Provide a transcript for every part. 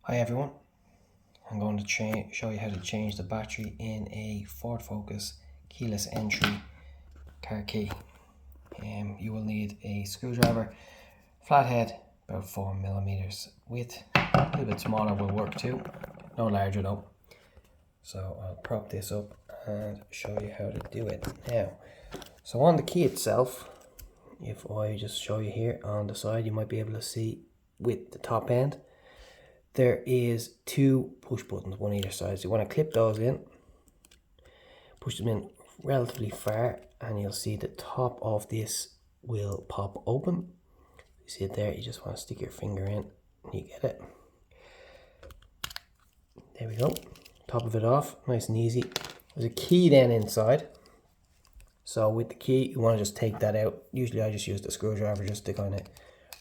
Hi everyone, I'm going to show you how to change the battery in a Ford Focus keyless entry car key. You will need a screwdriver, flathead about 4mm width, a little bit smaller will work too, no larger though. So I'll prop this up and show you how to do it now. So on the key itself, if I just show you here on the side, you might be able to see with the top end, there is two push buttons, one either side. So you want to clip those in, push them in relatively far, and you'll see the top of this will pop open. You see it there, you just want to stick your finger in and you get it. There we go, top of it off, nice and easy. There's a key then inside. So with the key, you want to just take that out. Usually I just use the screwdriver just to kind of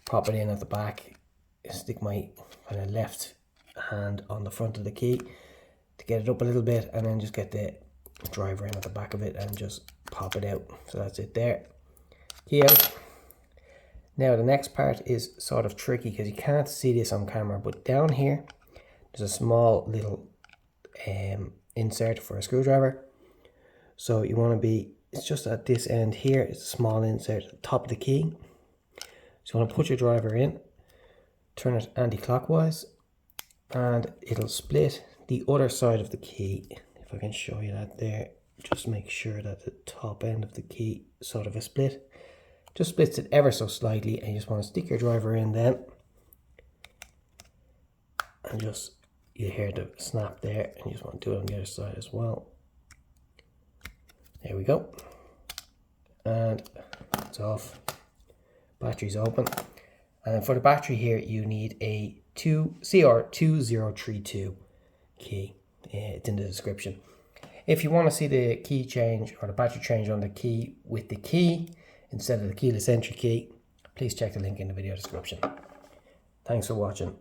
prop it in at the back. Stick my kind of left hand on the front of the key to get it up a little bit, and then just get the driver in at the back of it and just pop it out. So that's it there. Key out. Now the next part is sort of tricky because you can't see this on camera, but down here there's a small little insert for a screwdriver. So you want to be, it's just at this end here, it's a small insert at the top of the key. So you want to put your driver in, turn it anti-clockwise, and it'll split the other side of the key. If I can show you that there, just make sure that the top end of the key sort of a split. Just splits it ever so slightly, and you just want to stick your driver in then, and just, you hear the snap there, and you just want to do it on the other side as well. There we go, and it's off. Battery's open. And for the battery here, you need a CR2032 key. It's in the description. If you want to see the key change or the battery change on the key with the key instead of the keyless entry key, please check the link in the video description. Thanks for watching.